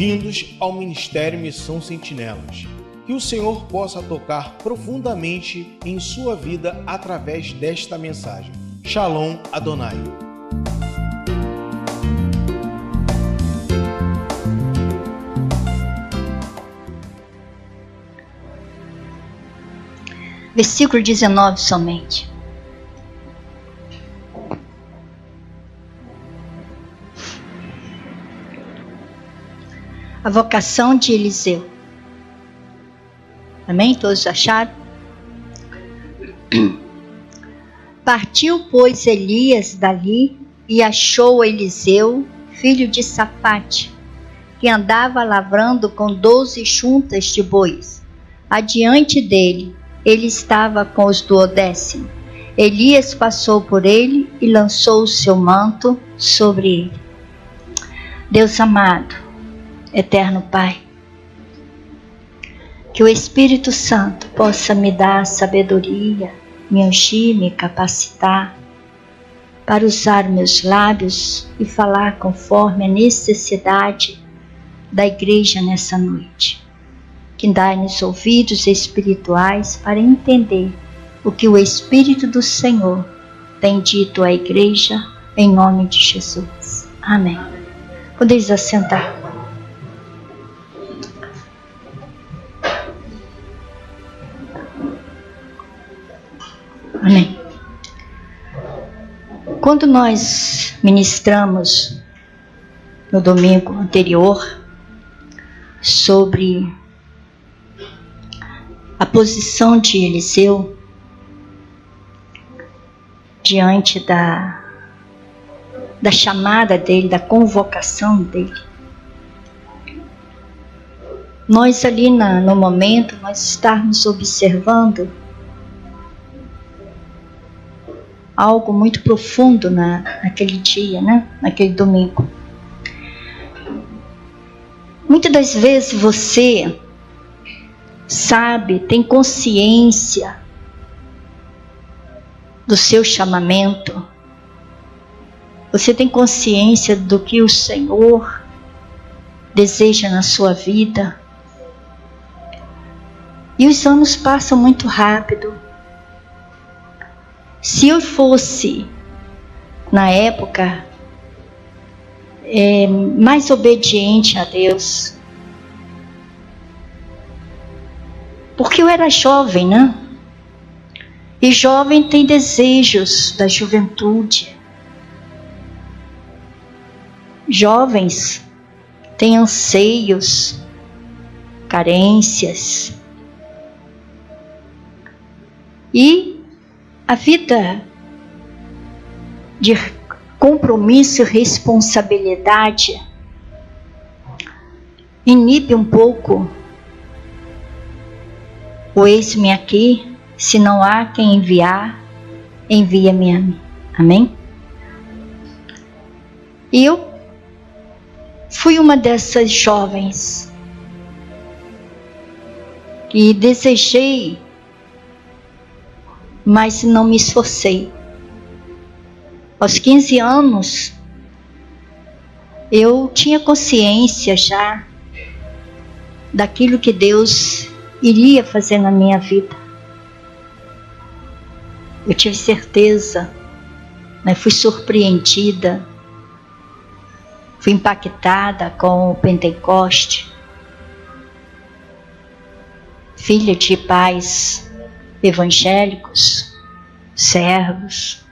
Bem-vindos ao Ministério Missão Sentinelas. Que o Senhor possa tocar profundamente em sua vida através desta mensagem. Shalom Adonai. Versículo 19 somente. A vocação de Eliseu. Amém? Todos acharam? Partiu, pois, Elias dali e achou Eliseu, filho de Safate, que andava lavrando com 12 juntas de bois. Adiante dele, ele estava com os 12. Elias passou por ele e lançou o seu manto sobre ele. Deus amado, Eterno Pai, que o Espírito Santo possa me dar sabedoria, me ungir, me capacitar para usar meus lábios e falar conforme a necessidade da igreja nessa noite. Que dá-nos ouvidos espirituais para entender o que o Espírito do Senhor tem dito à igreja em nome de Jesus. Amém. Podeis assentar. Amém. Quando nós ministramos no domingo anterior sobre a posição de Eliseu diante da chamada dele, da convocação dele, nós ali no momento, nós estamos observando algo muito profundo naquele dia, naquele domingo. Muitas das vezes você sabe, tem consciência do seu chamamento. Você tem consciência do que o Senhor deseja na sua vida. E os anos passam muito rápido. Se eu fosse, na época, mais obediente a Deus, porque eu era jovem, E jovem tem desejos da juventude. Jovens têm anseios, carências. E a vida de compromisso e responsabilidade inibe um pouco o eis-me aqui, se não há quem enviar, envia-me a mim. Amém? E eu fui uma dessas jovens que desejei, mas não me esforcei. Aos 15 anos, eu tinha consciência já daquilo que Deus iria fazer na minha vida. Eu tive certeza, fui surpreendida, fui impactada com o Pentecoste, filha de pais evangélicos, servos,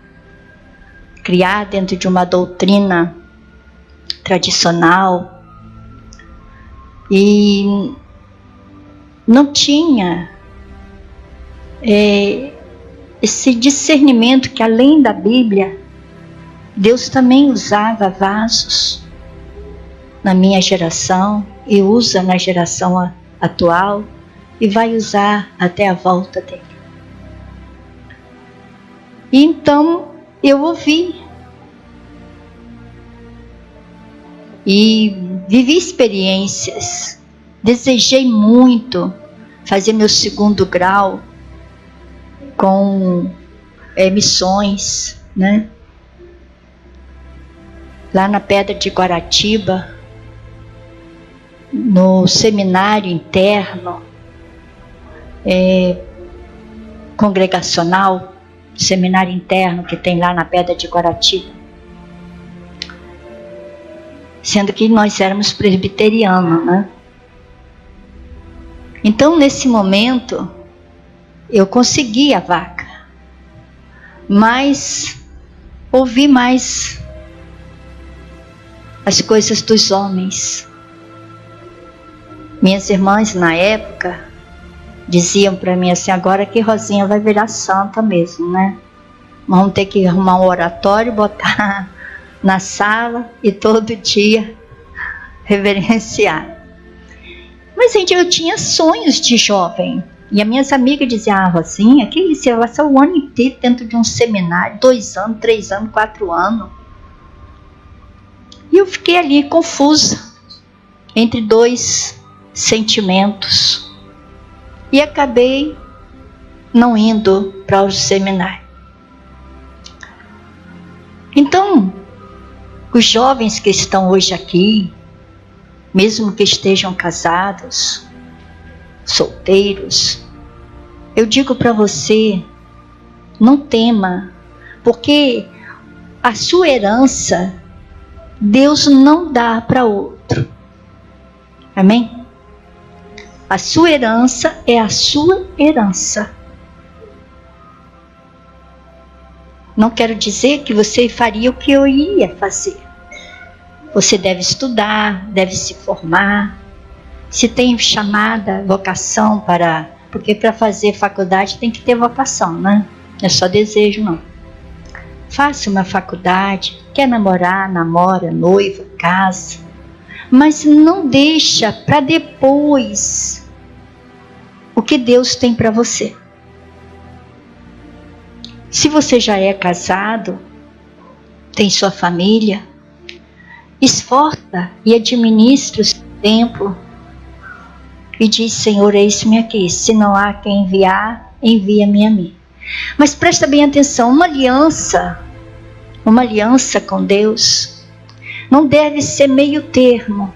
criada dentro de uma doutrina tradicional, e não tinha esse discernimento que, além da Bíblia, Deus também usava vasos na minha geração e usa na geração atual e vai usar até a volta dele. E então eu ouvi e vivi experiências. Desejei muito fazer meu 2º grau com missões, lá na Pedra de Guaratiba. no seminário interno, congregacional, seminário interno que tem lá na Pedra de Guaratiba. Sendo que nós éramos presbiterianos, né? Então, nesse momento, eu consegui a vaga, mas ouvi mais as coisas dos homens. Minhas irmãs, na época, diziam para mim assim: agora que Rosinha vai virar santa mesmo, né? Vamos ter que arrumar um oratório, botar na sala e todo dia reverenciar. Mas, gente, eu tinha sonhos de jovem. E as minhas amigas diziam: ah, Rosinha, que isso? Ela passou o ano inteiro dentro de um seminário, 2 anos, 3 anos, 4 anos. E eu fiquei ali confusa entre 2 sentimentos. E acabei não indo para o seminário. Então, os jovens que estão hoje aqui, mesmo que estejam casados, solteiros, eu digo para você, não tema, porque a sua herança, Deus não dá para outro. Amém? A sua herança é a sua herança. Não quero dizer que você faria o que eu ia fazer. Você deve estudar, deve se formar. Se tem chamada, vocação para... Porque para fazer faculdade tem que ter vocação, né? Não é só desejo, não. Faça uma faculdade, quer namorar, namora, noiva, casa. Mas não deixa para depois o que Deus tem para você. Se você já é casado, tem sua família, esforça e administra o seu tempo e diz: Senhor, eis-me aqui, se não há quem enviar, envia-me a mim. Mas presta bem atenção, uma aliança com Deus não deve ser meio termo.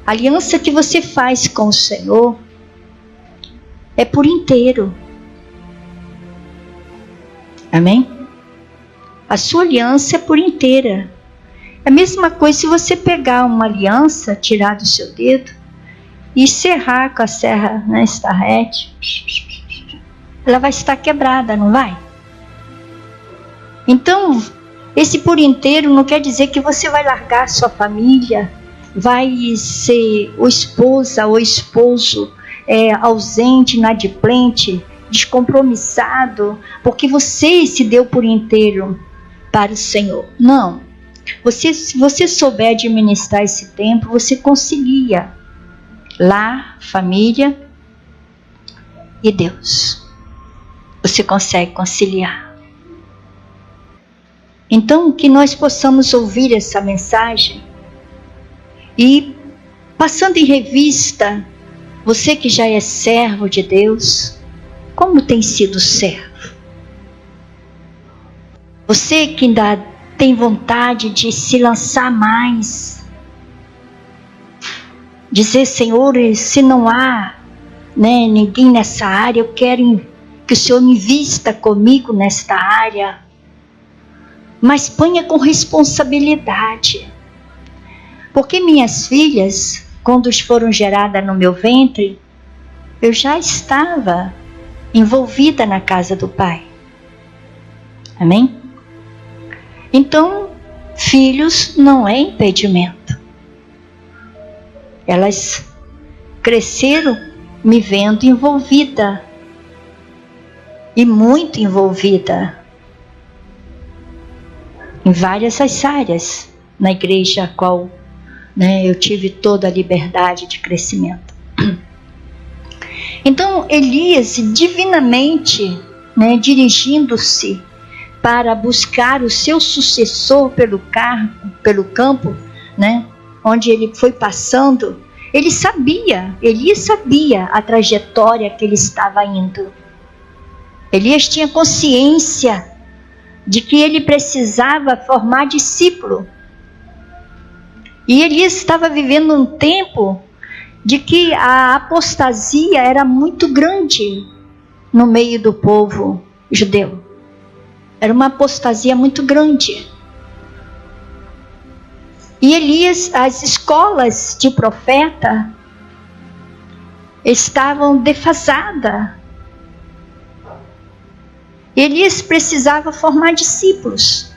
A aliança que você faz com o Senhor é por inteiro. Amém? A sua aliança é por inteira. É a mesma coisa se você pegar uma aliança, tirar do seu dedo e serrar com a serra, né, estarrete, ela vai estar quebrada, não vai? Então, esse por inteiro não quer dizer que você vai largar a sua família, vai ser o esposa ou esposo ausente, inadimplente, descompromissado, porque você se deu por inteiro para o Senhor. Não. Se você souber administrar esse tempo, você conseguia lar, família e Deus. Você consegue conciliar. Então, que nós possamos ouvir essa mensagem e, passando em revista, você que já é servo de Deus, como tem sido servo? Você que ainda tem vontade de se lançar mais, dizer: Senhor, se não há, né, ninguém nessa área, eu quero que o Senhor me vista comigo nesta área, mas ponha com responsabilidade, porque minhas filhas, quando foram geradas no meu ventre, eu já estava envolvida na casa do Pai. Amém? Então, filhos não é impedimento. Elas cresceram me vendo envolvida, e muito envolvida, em várias áreas, na igreja a qual, né, eu tive toda a liberdade de crescimento. Então, Elias, divinamente, né, dirigindo-se para buscar o seu sucessor pelo campo, né, onde ele foi passando, Elias sabia a trajetória que ele estava indo. Elias tinha consciência de que ele precisava formar discípulo. E Elias estava vivendo um tempo de que a apostasia era muito grande no meio do povo judeu. Era uma apostasia muito grande. E Elias, as escolas de profeta estavam defasadas. Elias precisava formar discípulos.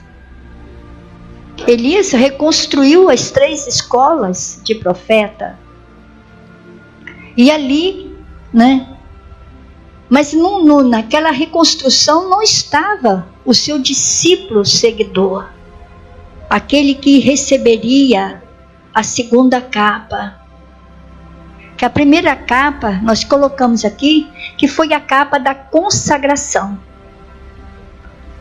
Elias reconstruiu as 3 escolas de profeta. E ali, né? Mas naquela reconstrução não estava o seu discípulo seguidor, aquele que receberia a segunda capa. Que a primeira capa, nós colocamos aqui, que foi a capa da consagração.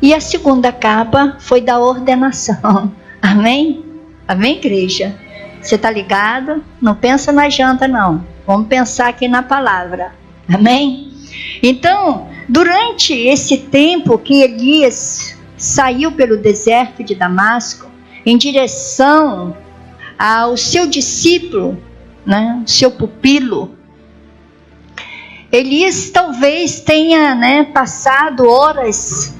E a segunda capa foi da ordenação. Amém? Amém, igreja? Você está ligado? Não pensa na janta, não. Vamos pensar aqui na palavra. Amém? Então, durante esse tempo que Elias saiu pelo deserto de Damasco, em direção ao seu discípulo, né, seu pupilo, Elias talvez tenha, né, passado horas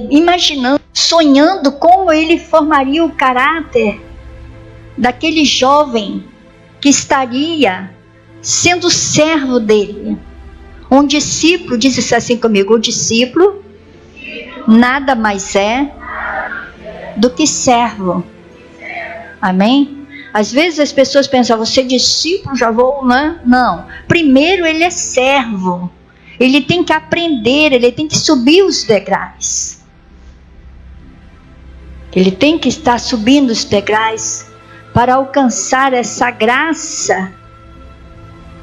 imaginando, sonhando como ele formaria o caráter daquele jovem que estaria sendo servo dele. Um discípulo, diz assim comigo, o discípulo nada mais é do que servo. Amém? Às vezes as pessoas pensam, você é discípulo, já vou, né? Não. Primeiro ele é servo. Ele tem que aprender, ele tem que subir os degraus. Ele tem que estar subindo os degraus para alcançar essa graça,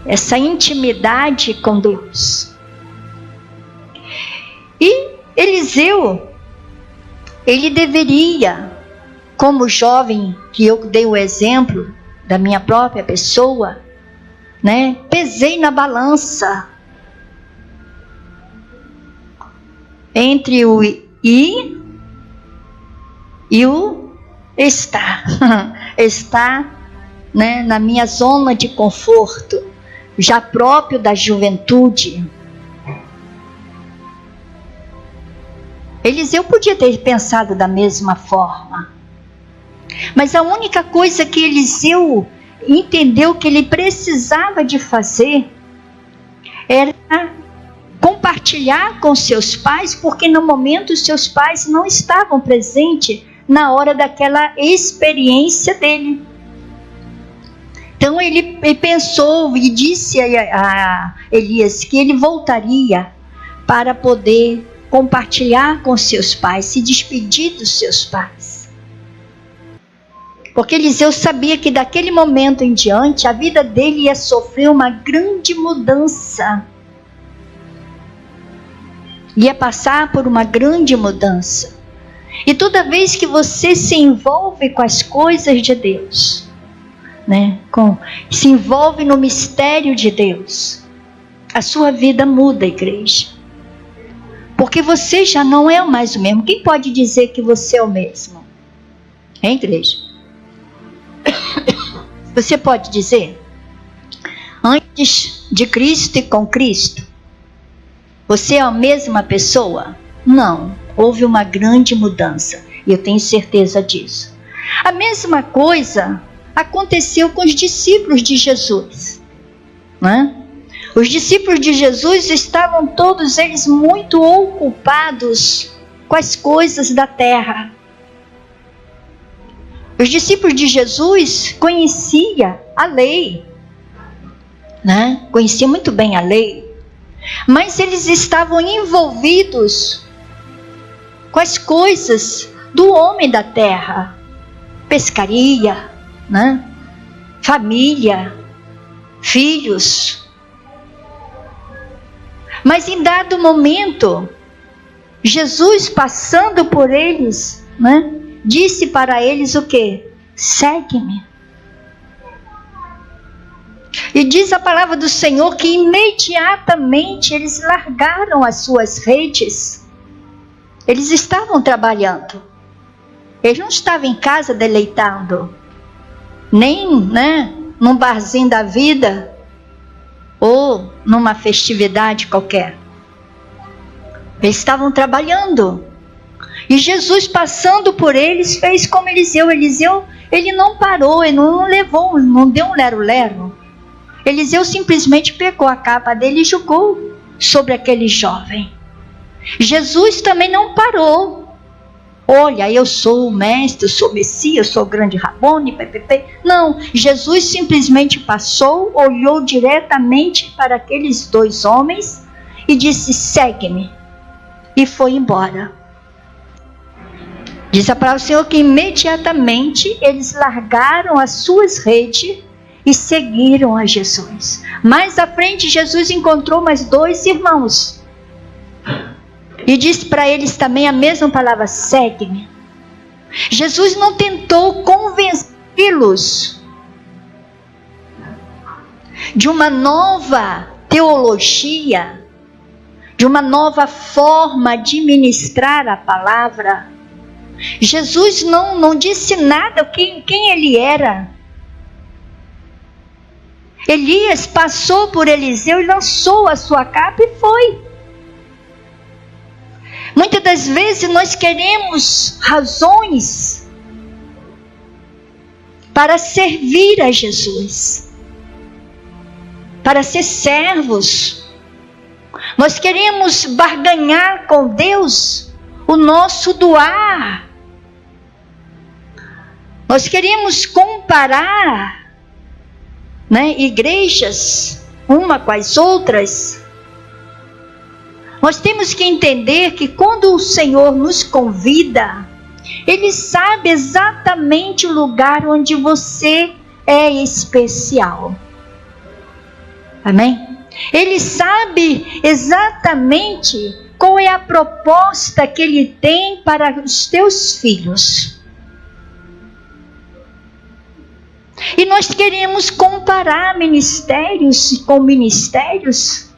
essa intimidade com Deus. E Eliseu, ele deveria, como jovem, que eu dei o exemplo da minha própria pessoa, né? Pesei na balança entre o ir e o estar. Estar, né, na minha zona de conforto, já próprio da juventude. Eliseu podia ter pensado da mesma forma. Mas a única coisa que Eliseu entendeu que ele precisava de fazer era compartilhar com seus pais, porque no momento os seus pais não estavam presentes na hora daquela experiência dele. Então ele pensou e disse a Elias que ele voltaria para poder compartilhar com seus pais, se despedir dos seus pais. Porque Eliseu sabia que daquele momento em diante a vida dele ia sofrer uma grande mudança. Ia passar por uma grande mudança. E toda vez que você se envolve com as coisas de Deus, né, se envolve no mistério de Deus, a sua vida muda, igreja. Porque você já não é mais o mesmo. Quem pode dizer que você é o mesmo? Hein, igreja? Você pode dizer? Antes de Cristo e com Cristo, você é a mesma pessoa? Não, houve uma grande mudança, e eu tenho certeza disso. A mesma coisa aconteceu com os discípulos de Jesus, né? Os discípulos de Jesus estavam todos eles muito ocupados com as coisas da terra. Os discípulos de Jesus conheciam a lei, né? Conheciam muito bem a lei. Mas eles estavam envolvidos com as coisas do homem da terra. Pescaria, né? Família, filhos. Mas em dado momento, Jesus passando por eles, né? Disse para eles o quê? Segue-me. E diz a palavra do Senhor que imediatamente eles largaram as suas redes. Eles estavam trabalhando. Ele não estava em casa deleitando, nem, num barzinho da vida, ou numa festividade qualquer. Eles estavam trabalhando. E Jesus, passando por eles, fez como Eliseu. Eliseu, ele não parou, ele não levou, não deu um lero-lero. Eliseu simplesmente pegou a capa dele e jogou sobre aquele jovem. Jesus também não parou. Olha, eu sou o mestre, eu sou o Messias, eu sou o grande Rabone, ppp. Não, Jesus simplesmente passou, olhou diretamente para aqueles dois homens e disse: segue-me. E foi embora. Diz a palavra do Senhor que imediatamente eles largaram as suas redes e seguiram a Jesus. Mais à frente, Jesus encontrou mais dois irmãos e disse para eles também a mesma palavra: segue-me. Jesus não tentou convencê-los de uma nova teologia, de uma nova forma de ministrar a palavra. Jesus não disse nada quem ele era. Elias passou por Eliseu e lançou a sua capa e foi. Muitas das vezes nós queremos razões para servir a Jesus, para ser servos. Nós queremos barganhar com Deus o nosso doar. Nós queremos comparar, igrejas uma com as outras. Nós temos que entender que quando o Senhor nos convida, Ele sabe exatamente o lugar onde você é especial. Amém? Ele sabe exatamente qual é a proposta que Ele tem para os teus filhos. E nós queremos comparar ministérios com ministérios.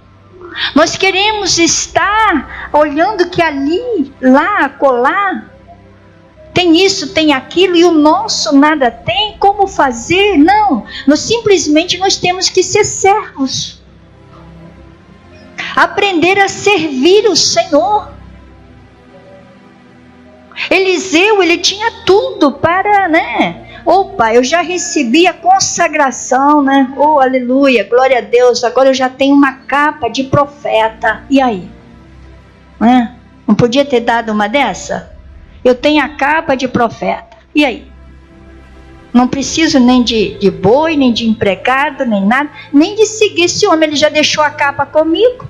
Nós queremos estar olhando que ali, lá, acolá, tem isso, tem aquilo, e o nosso nada tem, como fazer? Não, nós temos que ser servos. Aprender a servir o Senhor. Eliseu, ele tinha tudo para, Opa, eu já recebi a consagração, Oh, aleluia, glória a Deus, agora eu já tenho uma capa de profeta. E aí? Não podia ter dado uma dessa? Eu tenho a capa de profeta. E aí? Não preciso nem de boi, nem de empregado, nem nada, nem de seguir esse homem. Ele já deixou a capa comigo.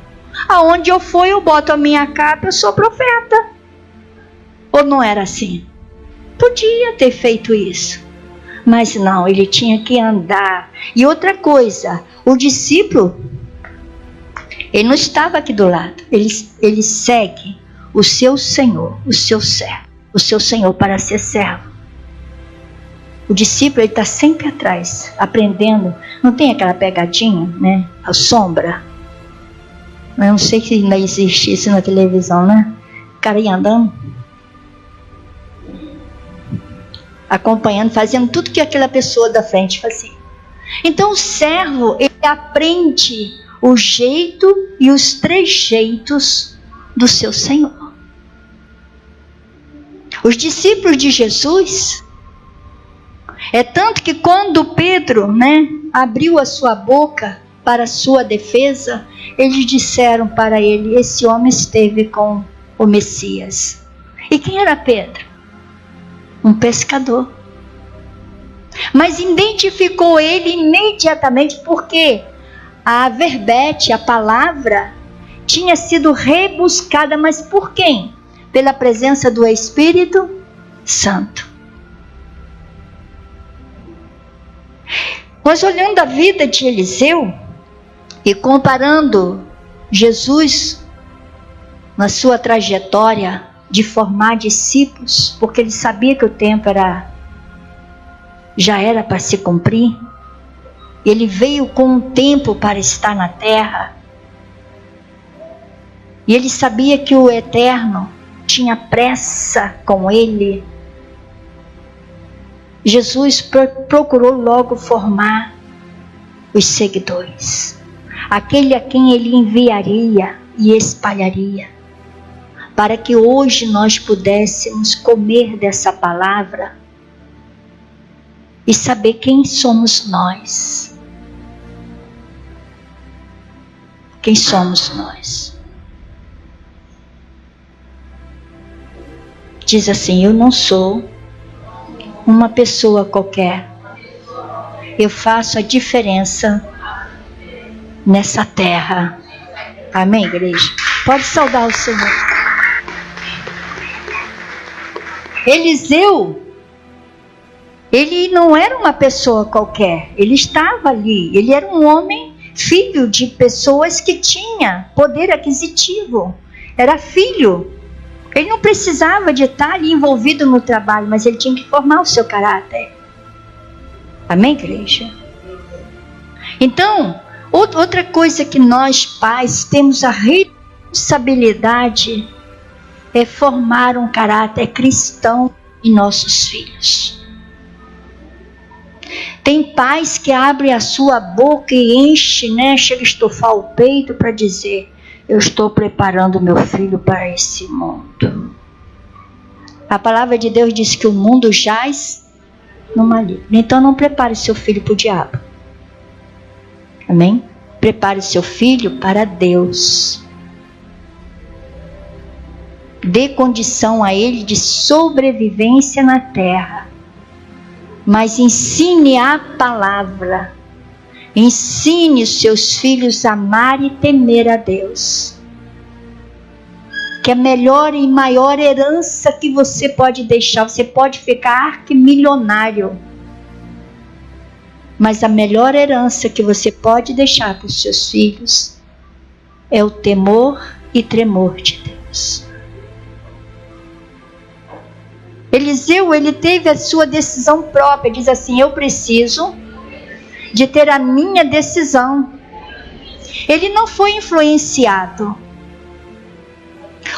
Aonde eu for, eu boto a minha capa, eu sou profeta. Ou não era assim? Podia ter feito isso. Mas não, ele tinha que andar. E outra coisa, o discípulo, ele não estava aqui do lado. Ele segue o seu Senhor, o seu servo, o seu Senhor para ser servo. O discípulo, ele está sempre atrás, aprendendo. Não tem aquela pegadinha, a sombra. Eu não sei se ainda existe isso na televisão, O cara ia andando, acompanhando, fazendo tudo que aquela pessoa da frente fazia. Então o servo, ele aprende o jeito e os trejeitos do seu Senhor. Os discípulos de Jesus, é tanto que quando Pedro, abriu a sua boca para a sua defesa, eles disseram para ele: esse homem esteve com o Messias. E quem era Pedro? Um pescador. Mas identificou ele imediatamente, porque a verbete, a palavra, tinha sido rebuscada. Mas por quem? Pela presença do Espírito Santo. Nós olhando a vida de Eliseu e comparando Jesus na sua trajetória de formar discípulos, porque ele sabia que o tempo já era para se cumprir. Ele veio com um tempo para estar na terra. E ele sabia que o Eterno tinha pressa com ele. Jesus procurou logo formar os seguidores, aquele a quem ele enviaria e espalharia, para que hoje nós pudéssemos comer dessa palavra e saber quem somos nós. Quem somos nós? Diz assim: eu não sou uma pessoa qualquer. Eu faço a diferença nessa terra. Amém, igreja? Pode saudar o Senhor. Eliseu, ele não era uma pessoa qualquer. Ele estava ali. Ele era um homem, filho de pessoas que tinha poder aquisitivo. Era filho. Ele não precisava de estar ali envolvido no trabalho, mas ele tinha que formar o seu caráter. Amém, igreja? Então, outra coisa que nós pais temos a responsabilidade é formar um caráter cristão em nossos filhos. Tem pais que abrem a sua boca e enche, chega a estufar o peito para dizer: eu estou preparando meu filho para esse mundo. A palavra de Deus diz que o mundo jaz no maligno. Então não prepare seu filho para o diabo. Amém? Prepare seu filho para Deus. Dê condição a ele de sobrevivência na terra. Mas ensine a palavra. Ensine os seus filhos a amar e temer a Deus. Que a melhor e maior herança que você pode deixar, você pode ficar arquimilionário, mas a melhor herança que você pode deixar para os seus filhos é o temor e tremor de Deus. Eliseu, ele teve a sua decisão própria, diz assim: eu preciso de ter a minha decisão. Ele não foi influenciado.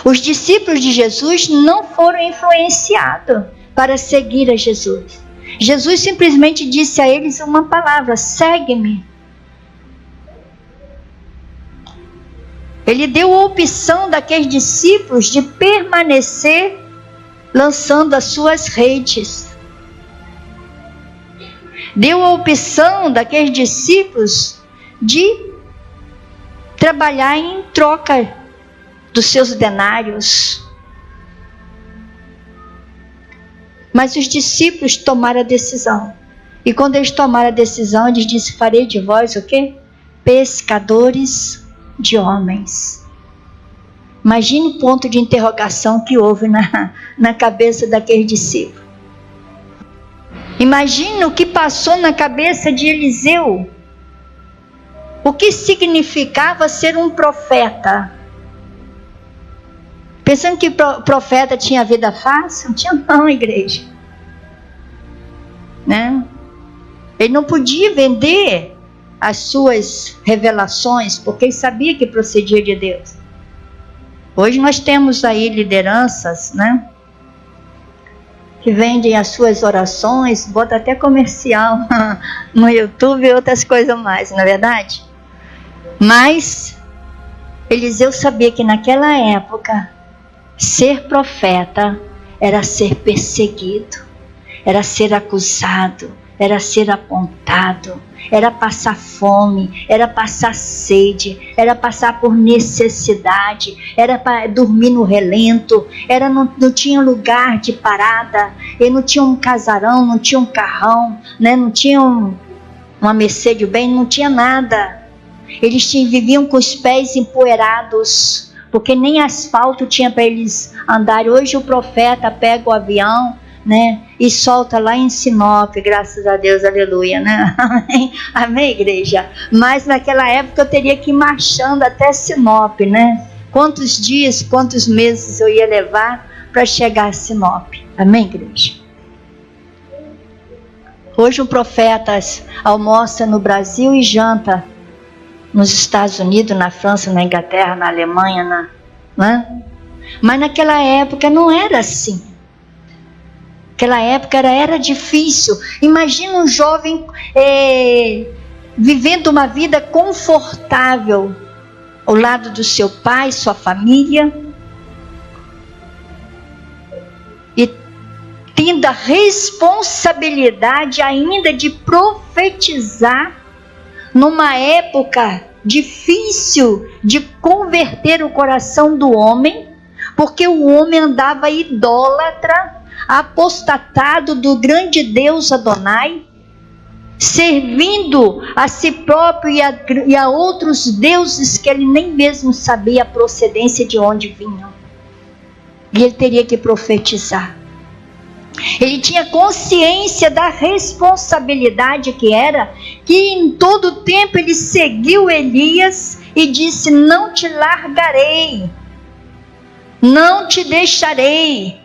Os discípulos de Jesus não foram influenciados para seguir a Jesus. Jesus simplesmente disse a eles uma palavra: segue-me. Ele deu a opção daqueles discípulos de permanecer lançando as suas redes. Deu a opção daqueles discípulos de trabalhar em troca dos seus denários. Mas os discípulos tomaram a decisão. E quando eles tomaram a decisão, eles disseram: farei de vós o quê? Pescadores de homens. Imagine o ponto de interrogação que houve na cabeça daquele discípulo. Imagine o que passou na cabeça de Eliseu. O que significava ser um profeta. Pensando que profeta tinha vida fácil? Não tinha não, igreja. Né? Ele não podia vender as suas revelações, porque ele sabia que procedia de Deus. Hoje nós temos aí lideranças, né, que vendem as suas orações, bota até comercial no YouTube e outras coisas mais, não é verdade? Mas Eliseu sabia que naquela época ser profeta era ser perseguido, era ser acusado, era ser apontado, era passar fome, era passar sede, era passar por necessidade, era para dormir no relento, não tinha lugar de parada, ele não tinha um casarão, não tinha um carrão, né? Não tinha uma Mercedes-Benz, não tinha nada. Eles viviam com os pés empoeirados, porque nem asfalto tinha para eles andarem. Hoje o profeta pega o avião, né, e solta lá em Sinop, graças a Deus, aleluia, né? Amém, amém, igreja? Mas naquela época eu teria que ir marchando até Sinop, né? Quantos dias, quantos meses eu ia levar para chegar a Sinop? Amém, igreja? Hoje o profeta almoça no Brasil e janta nos Estados Unidos, na França, na Inglaterra, na Alemanha, né? Mas naquela época não era assim. Aquela época era difícil. Imagina um jovem vivendo uma vida confortável ao lado do seu pai, sua família, e tendo a responsabilidade ainda de profetizar numa época difícil de converter o coração do homem, porque o homem andava idólatra, apostatado do grande Deus Adonai, servindo a si próprio e a outros deuses que ele nem mesmo sabia a procedência de onde vinham. E ele teria que profetizar. Ele tinha consciência da responsabilidade que era, que em todo tempo ele seguiu Elias e disse: não te largarei, não te deixarei.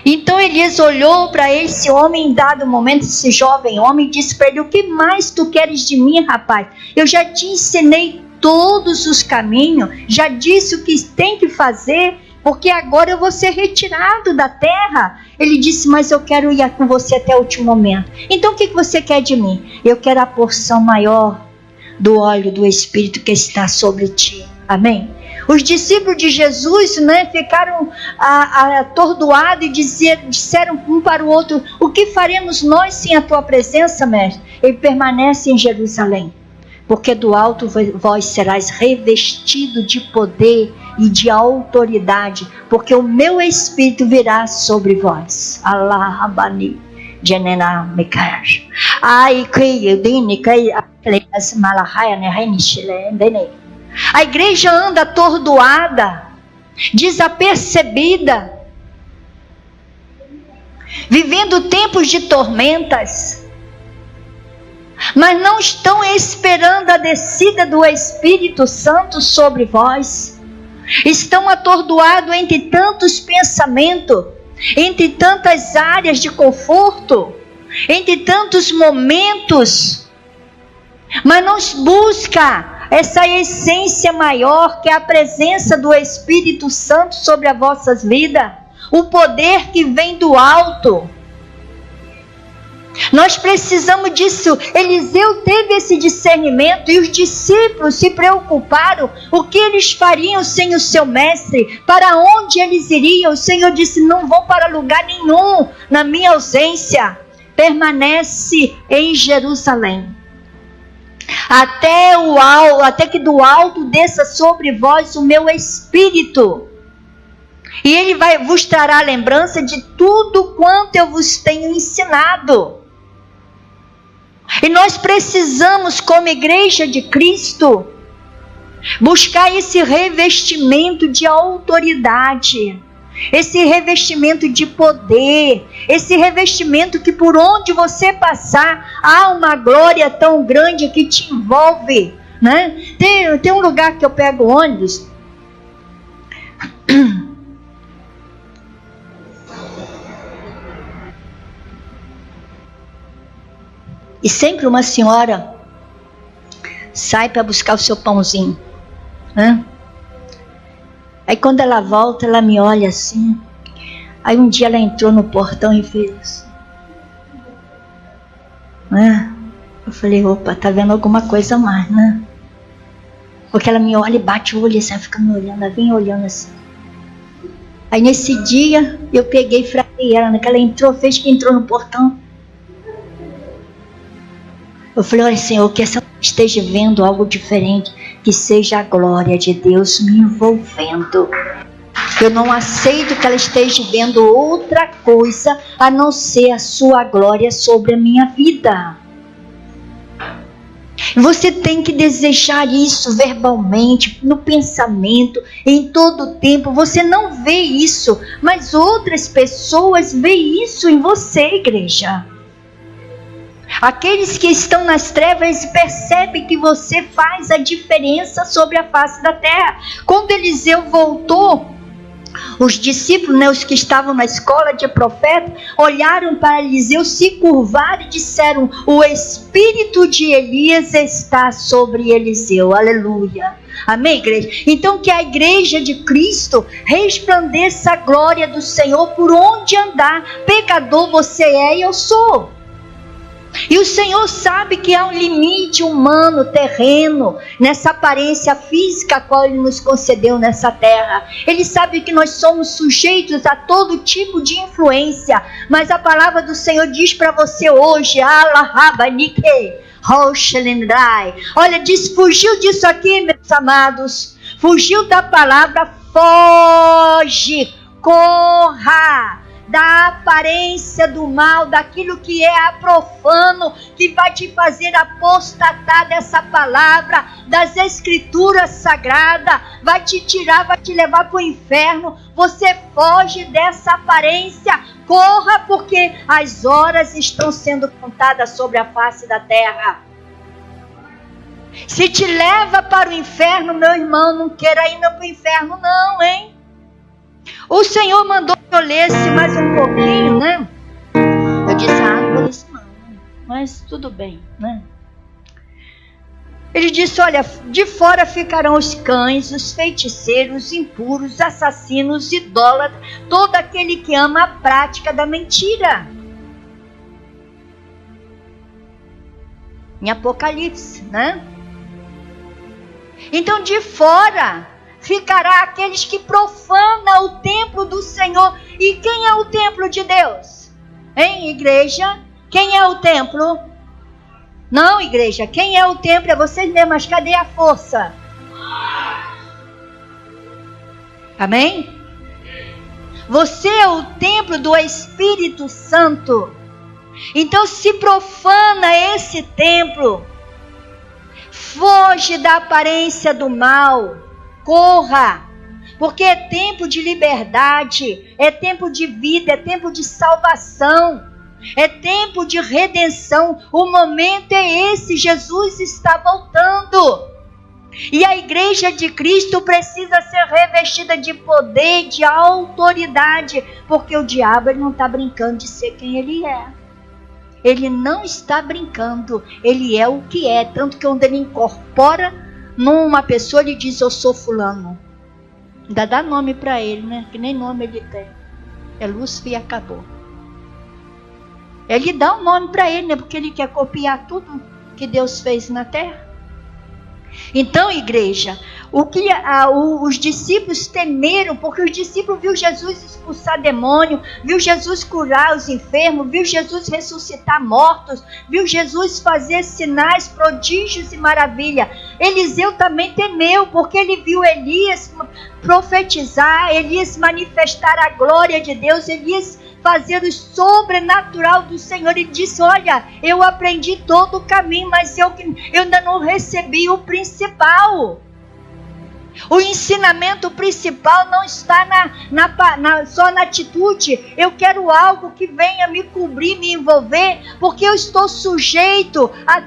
Então Elias olhou para esse homem em dado momento, esse jovem homem, e disse para ele: o que mais tu queres de mim, rapaz? Eu já te ensinei todos os caminhos, já disse o que tem que fazer, porque agora eu vou ser retirado da terra. Ele disse: mas eu quero ir com você até o último momento. Então o que você quer de mim? Eu quero a porção maior do óleo do Espírito que está sobre ti. Amém? Os discípulos de Jesus, ficaram atordoados e disseram um para o outro: o que faremos nós sem a tua presença, mestre? Ele permanece em Jerusalém, porque do alto vós serás revestido de poder e de autoridade, porque o meu Espírito virá sobre vós. Allah Abani Janena Mekash. A igreja anda atordoada, desapercebida, vivendo tempos de tormentas, mas não estão esperando a descida do Espírito Santo sobre vós. Estão atordoados entre tantos pensamentos, entre tantas áreas de conforto, entre tantos momentos, mas não busca essa essência maior, que é a presença do Espírito Santo sobre as vossas vidas, o poder que vem do alto. Nós precisamos disso. Eliseu teve esse discernimento e os discípulos se preocuparam o que eles fariam sem o seu mestre, para onde eles iriam. O Senhor disse: não vão para lugar nenhum na minha ausência, permanece em Jerusalém, até que do alto desça sobre vós o meu Espírito, e ele vos trará lembrança de tudo quanto eu vos tenho ensinado. E nós precisamos, como igreja de Cristo, buscar esse revestimento de autoridade, esse revestimento de poder, esse revestimento que por onde você passar há uma glória tão grande que te envolve, né? Tem um lugar que eu pego ônibus e sempre uma senhora sai para buscar o seu pãozinho, né? Aí quando ela volta, ela me olha assim. Aí um dia ela entrou no portão e fez assim, né? Eu falei: opa, tá vendo alguma coisa a mais, né? Porque ela me olha e bate o olho assim, ela fica me olhando, ela vem olhando assim. Aí nesse dia eu peguei e fraquei ela, né? Que ela entrou, fez que entrou no portão. Eu falei: olha, Senhor, que essa esteja vendo algo diferente, que seja a glória de Deus me envolvendo. Eu não aceito que ela esteja vendo outra coisa a não ser a sua glória sobre a minha vida. Você tem que desejar isso verbalmente, no pensamento, em todo o tempo. Você não vê isso, mas outras pessoas veem isso em você, igreja. Aqueles que estão nas trevas percebem que você faz a diferença sobre a face da terra. Quando Eliseu voltou, Os discípulos, né, os que estavam na escola de profeta, olharam para Eliseu, se curvaram e disseram: o espírito de Elias está sobre Eliseu. Aleluia. Amém, igreja? Então que a igreja de Cristo resplandeça a glória do Senhor por onde andar. Pecador você é e eu sou. E o Senhor sabe que há um limite humano, terreno, nessa aparência física a qual Ele nos concedeu nessa terra. Ele sabe que nós somos sujeitos a todo tipo de influência. Mas a palavra do Senhor diz para você hoje: olha, diz, fugiu disso aqui, meus amados. Fugiu da palavra, foge, corra da aparência do mal, daquilo que é profano, que vai te fazer apostatar dessa palavra, das escrituras sagradas, vai te tirar, vai te levar para o inferno. Você foge dessa aparência, corra, porque as horas estão sendo contadas sobre a face da terra. Se te leva para o inferno, meu irmão, não queira ir para o inferno não, hein? O Senhor mandou que eu lesse mais um pouquinho, né? Eu disse: não vou ler isso não, mas tudo bem, né? Ele disse: olha, de fora ficarão os cães, os feiticeiros, os impuros, os assassinos, os idólatras, todo aquele que ama a prática da mentira. Em Apocalipse, né? Então de fora ficará aqueles que profanam o templo do Senhor. E quem é o templo de Deus? Hein, igreja? Quem é o templo? Não, igreja, quem é o templo? É vocês mesmos, mas cadê a força? Amém? Você é o templo do Espírito Santo. Então se profana esse templo, foge da aparência do mal, corra, porque é tempo de liberdade, é tempo de vida, é tempo de salvação, é tempo de redenção. O momento é esse, Jesus está voltando. E a igreja de Cristo precisa ser revestida de poder, de autoridade, porque o diabo ele não está brincando de ser quem ele é. Ele não está brincando, ele é o que é. Tanto que quando ele incorpora numa pessoa, ele diz: eu sou fulano. Ainda dá nome para ele, né? Que nem nome ele tem. É Lúcifer e acabou. Ele dá um nome para ele, né? Porque ele quer copiar tudo que Deus fez na terra. Então, igreja, os discípulos temeram, porque os discípulos viu Jesus expulsar demônio, viu Jesus curar os enfermos, viu Jesus ressuscitar mortos, viu Jesus fazer sinais, prodígios e maravilha. Eliseu também temeu, porque ele viu Elias profetizar, Elias manifestar a glória de Deus, Elias fazer o sobrenatural do Senhor. Ele disse: olha, eu aprendi todo o caminho, mas eu ainda não recebi o principal. O ensinamento principal não está só na atitude. Eu quero algo que venha me cobrir, me envolver, porque eu estou sujeito a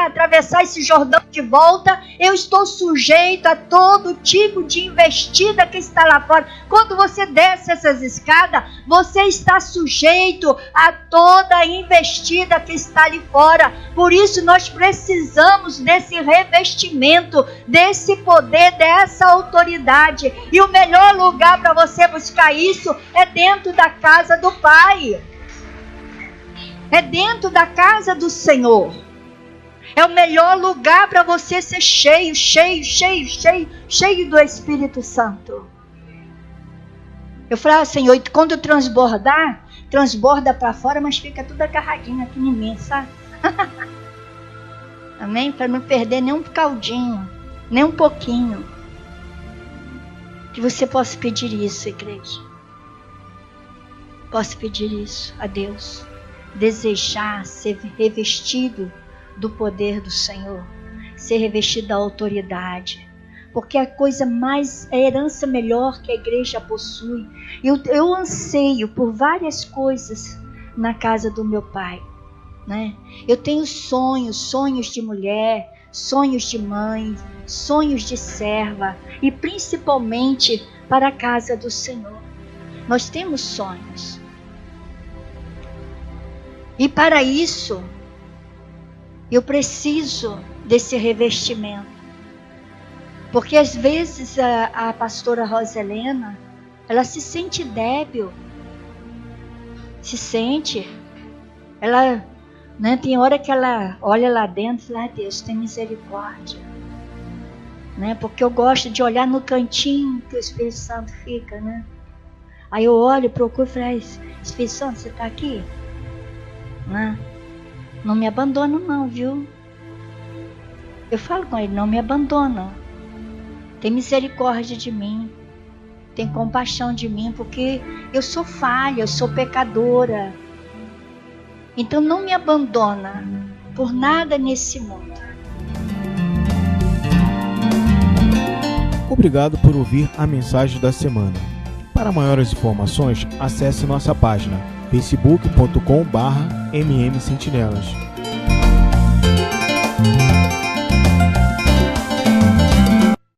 atravessar esse Jordão de volta. Eu estou sujeito a todo tipo de investida que está lá fora. Quando você desce essas escadas, você está sujeito a toda a investida que está ali fora. Por isso nós precisamos desse revestimento, desse poder, dessa autoridade. E o melhor lugar para você buscar isso é dentro da casa do Pai. É dentro da casa do Senhor. É o melhor lugar para você ser cheio do Espírito Santo. Eu falei: Senhor, quando transbordar, transborda para fora, mas fica tudo agarradinho aqui em mim, sabe? Amém? Para não perder nem um caldinho, nem um pouquinho. Que você possa pedir isso, igreja. Posso pedir isso a Deus. Desejar ser revestido do poder do Senhor. Ser revestido da autoridade. Porque a coisa mais, a herança melhor que a igreja possui. Eu anseio por várias coisas na casa do meu Pai, né? Eu tenho sonhos de mulher, sonhos de mãe, sonhos de serva, e principalmente para a casa do Senhor. Nós temos sonhos. E para isso, eu preciso desse revestimento. Porque às vezes a pastora Roselena, ela se sente débil. Se sente. Ela, né, tem hora que ela olha lá dentro e fala, ah, Deus, tem misericórdia. Né? Porque eu gosto de olhar no cantinho que o Espírito Santo fica, né? Aí eu olho, procuro e falo, Espírito Santo, você está aqui? Né? Não me abandona não, viu? Eu falo com ele, não me abandona. Tem misericórdia de mim. Tem compaixão de mim, porque eu sou falha, eu sou pecadora. Então não me abandona por nada nesse mundo. Obrigado por ouvir a mensagem da semana. Para maiores informações, acesse nossa página facebook.com/mmsentinelas.